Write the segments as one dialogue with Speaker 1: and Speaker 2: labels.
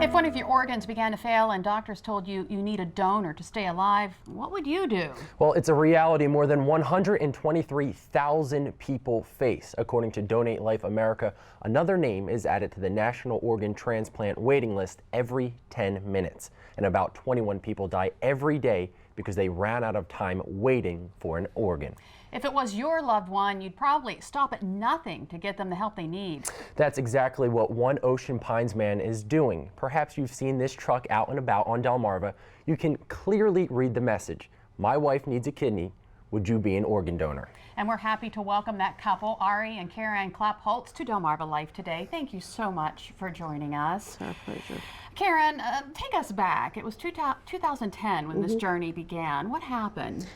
Speaker 1: If one of your organs began to fail and doctors told you you need a donor to stay alive, what would you do?
Speaker 2: Well, it's a reality more than 123,000 people face. According to Donate Life America, another name is added to the National Organ Transplant waiting list every 10 minutes. And about 21 people die every day because they ran out of time waiting for an organ.
Speaker 1: If it was your loved one, you'd probably stop at nothing to get them the help they need.
Speaker 2: That's exactly what One Ocean Pines man is doing. Perhaps you've seen this truck out and about on Delmarva. You can clearly read the message. My wife needs a kidney. Would you be an organ donor?
Speaker 1: And we're happy to welcome that couple, Ari and Karen Clapp-Holtz, to Delmarva Life today. Thank you so much for joining us.
Speaker 3: Our pleasure.
Speaker 1: Karen, take us back. It was 2010 when this journey began. What happened?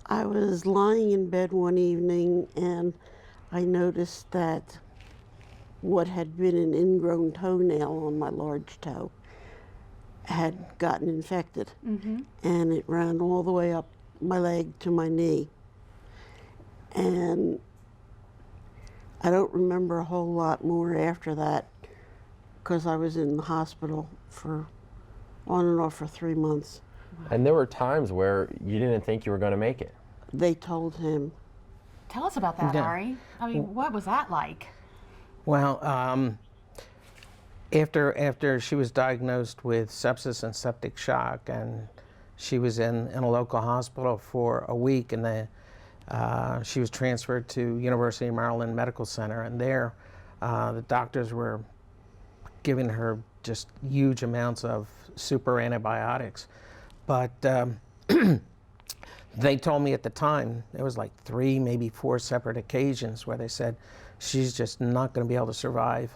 Speaker 3: I was lying in bed one evening and I noticed that what had been an ingrown toenail on my large toe had gotten infected, and it ran all the way up my leg to my knee. And I don't remember a whole lot more after that because I was in the hospital for on and off for 3 months.
Speaker 2: And there were times where you didn't think you were going to make it.
Speaker 3: They told him.
Speaker 1: Tell us about that,
Speaker 4: Yeah.
Speaker 1: Ari. I mean, what was that like?
Speaker 4: Well, after she was diagnosed with sepsis and septic shock, and she was in a local hospital for a week, and then she was transferred to University of Maryland Medical Center, and there the doctors were giving her just huge amounts of super antibiotics. But they told me at the time, there was like 3, maybe 4 separate occasions where they said, she's just not going to be able to survive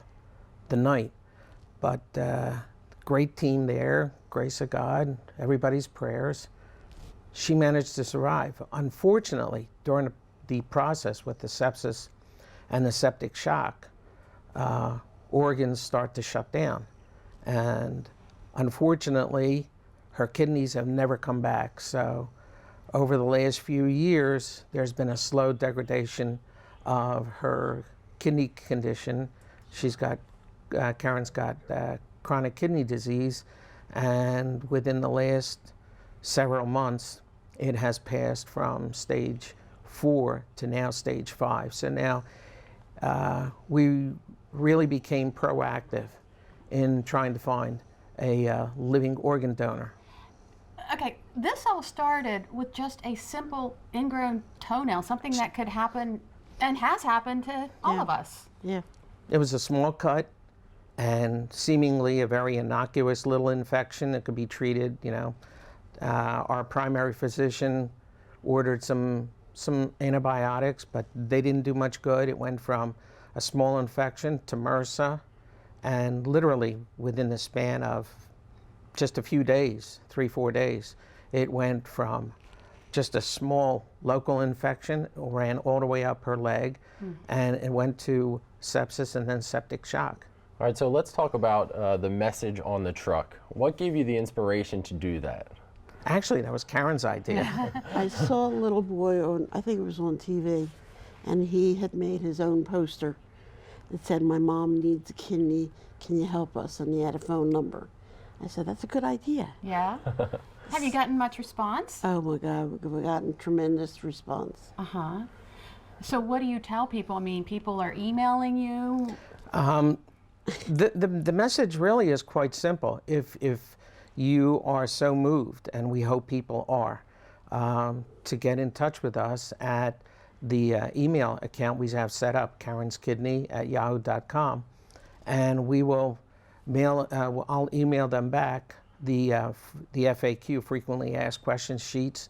Speaker 4: the night. But great team there, grace of God, everybody's prayers. She managed to survive. Unfortunately, during the process with the sepsis and the septic shock, organs start to shut down. And unfortunately, her kidneys have never come back. So over the last few years, there's been a slow degradation of her kidney condition. She's got, Karen's got chronic kidney disease, and within the last several months, it has passed from stage 4 to now stage 5. So now we really became proactive in trying to find a living organ donor.
Speaker 1: Okay, this all started with just a simple ingrown toenail, something that could happen and has happened to all of us.
Speaker 3: Yeah.
Speaker 4: It was a small cut and seemingly a very innocuous little infection that could be treated, you know. Our primary physician ordered some antibiotics, but they didn't do much good. It went from a small infection to MRSA, and literally within the span of just a few days, 3-4 days, it went from just a small local infection, ran all the way up her leg, and it went to sepsis and then septic shock.
Speaker 2: All right, so let's talk about the message on the truck. What gave you the inspiration to do that?
Speaker 4: Actually, that was Karen's idea.
Speaker 3: I saw a little boy on, I think it was on TV, and he had made his own poster that said, "My mom needs a kidney, can you help us?" And he had a phone number. I said, that's a good idea.
Speaker 1: Yeah? Have you gotten much response?
Speaker 3: Oh my God, we've gotten tremendous response.
Speaker 1: Uh-huh. So what do you tell people? I mean, people are emailing you?
Speaker 4: The message really is quite simple. If you are so moved, and we hope people are, to get in touch with us at the email account we have set up, karenskidney@yahoo.com, and we will I'll email them back the FAQ, frequently asked questions sheets,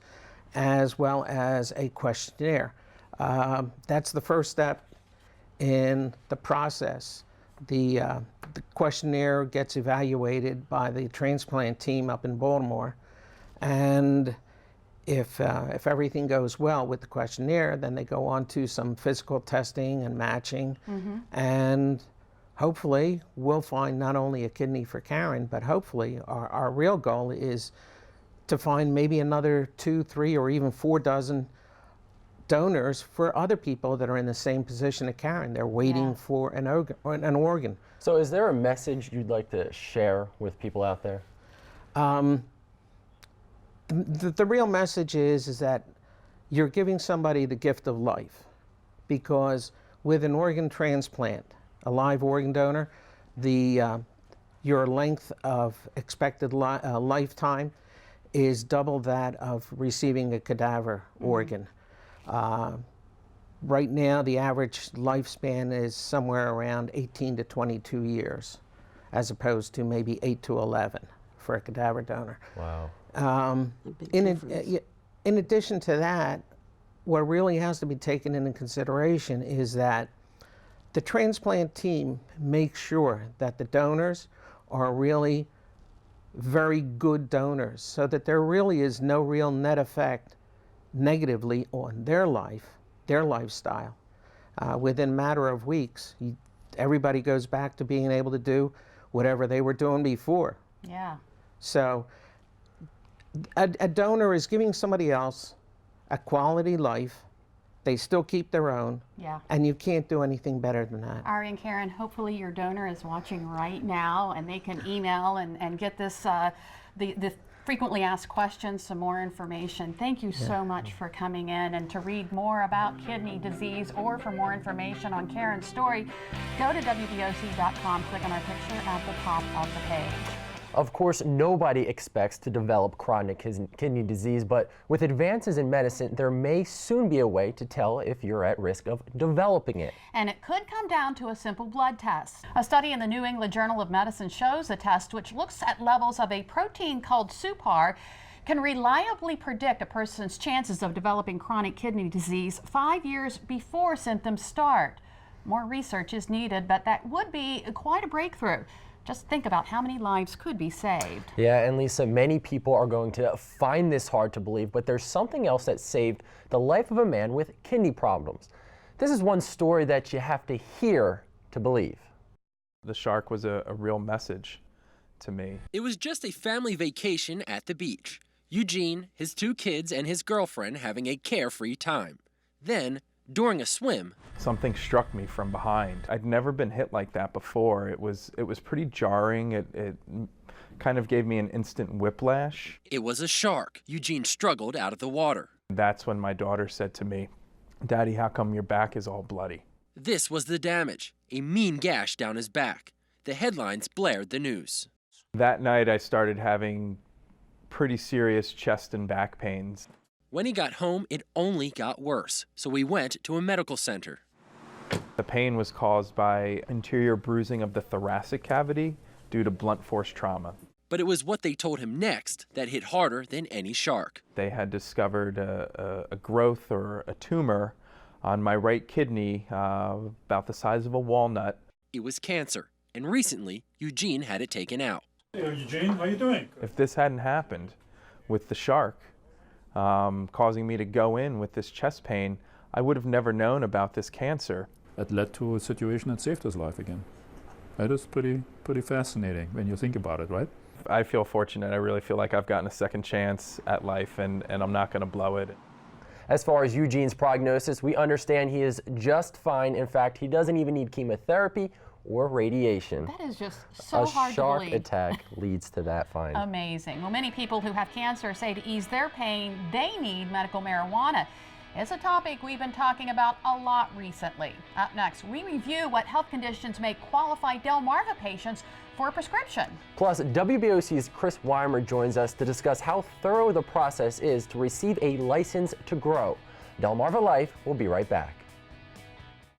Speaker 4: as well as a questionnaire. That's the first step in the process. The questionnaire gets evaluated by the transplant team up in Baltimore, and if everything goes well with the questionnaire, then they go on to some physical testing and matching, and hopefully we'll find not only a kidney for Karen, but hopefully our real goal is to find maybe another 2, 3, or even 4 dozen donors for other people that are in the same position that Karen. They're waiting
Speaker 1: Yeah.
Speaker 4: for an organ.
Speaker 2: So is there a message you'd like to share with people out there?
Speaker 4: The real message is that you're giving somebody the gift of life, because with an organ transplant, a live organ donor, your length of expected lifetime is double that of receiving a cadaver organ. Right now, the average lifespan is somewhere around 18 to 22 years, as opposed to maybe 8 to 11 for a cadaver donor.
Speaker 2: Wow.
Speaker 4: In addition to that, what really has to be taken into consideration is that the transplant team makes sure that the donors are really very good donors, so that there really is no real net effect negatively on their life, their lifestyle. Within a matter of weeks, everybody goes back to being able to do whatever they were doing before.
Speaker 1: Yeah.
Speaker 4: So a donor is giving somebody else a quality life. They still keep their own.
Speaker 1: Yeah.
Speaker 4: And you can't do anything better than that.
Speaker 1: Ari and Karen, hopefully your donor is watching right now and they can email and get this, the frequently asked questions, some more information. Thank you so much for coming in. And to read more about kidney disease or for more information on Karen's story, go to WBOC.com, click on our picture at the top of the page.
Speaker 2: Of course, nobody expects to develop chronic kidney disease, but with advances in medicine, there may soon be a way to tell if you're at risk of developing it.
Speaker 1: And it could come down to a simple blood test. A study in the New England Journal of Medicine shows a test which looks at levels of a protein called suPAR can reliably predict a person's chances of developing chronic kidney disease 5 years before symptoms start. More research is needed, but that would be quite a breakthrough. Just think about how many lives could be saved.
Speaker 2: Yeah, and Lisa, many people are going to find this hard to believe, but there's something else that saved the life of a man with kidney problems. This is one story that you have to hear to believe.
Speaker 5: The shark was a real message to me.
Speaker 6: It was just a family vacation at the beach. Eugene, his 2 kids, and his girlfriend having a carefree time. Then, during a swim,
Speaker 5: Something struck me from behind. I'd never been hit like that before. It was pretty jarring. It kind of gave me an instant whiplash.
Speaker 6: it was a shark. Eugene struggled out of the water.
Speaker 5: That's when my daughter said to me, "Daddy, how come your back is all bloody?"
Speaker 6: This was the damage, a mean gash down his back. The headlines blared the news.
Speaker 5: That night I started having pretty serious chest and back pains.
Speaker 6: When he got home, it only got worse, so we went to a medical center.
Speaker 5: The pain was caused by interior bruising of the thoracic cavity due to blunt force trauma.
Speaker 6: But it was what they told him next that hit harder than any shark.
Speaker 5: They had discovered a growth or a tumor on my right kidney about the size of a walnut.
Speaker 6: It was cancer, and recently, Eugene had it taken out.
Speaker 7: Hey, Eugene, how you doing?
Speaker 5: If this hadn't happened with the shark causing me to go in with this chest pain, I would have never known about this cancer.
Speaker 7: That led to a situation that saved his life again. That is pretty fascinating when you think about it, right?
Speaker 5: I feel fortunate. I really feel like I've gotten a second chance at life, and I'm not going to blow it.
Speaker 2: As far as Eugene's prognosis, we understand he is just fine. In fact, he doesn't even need chemotherapy or radiation.
Speaker 1: That is just so
Speaker 2: A
Speaker 1: hard to
Speaker 2: shark
Speaker 1: believe.
Speaker 2: attack leads to that find.
Speaker 1: Amazing. Well, many people who have cancer say to ease their pain, they need medical marijuana. It's a topic we've been talking about a lot recently. Up next, we review what health conditions may qualify Delmarva patients for a prescription.
Speaker 2: Plus, WBOC's Chris Weimer joins us to discuss how thorough the process is to receive a license to grow. Delmarva Life will be right back.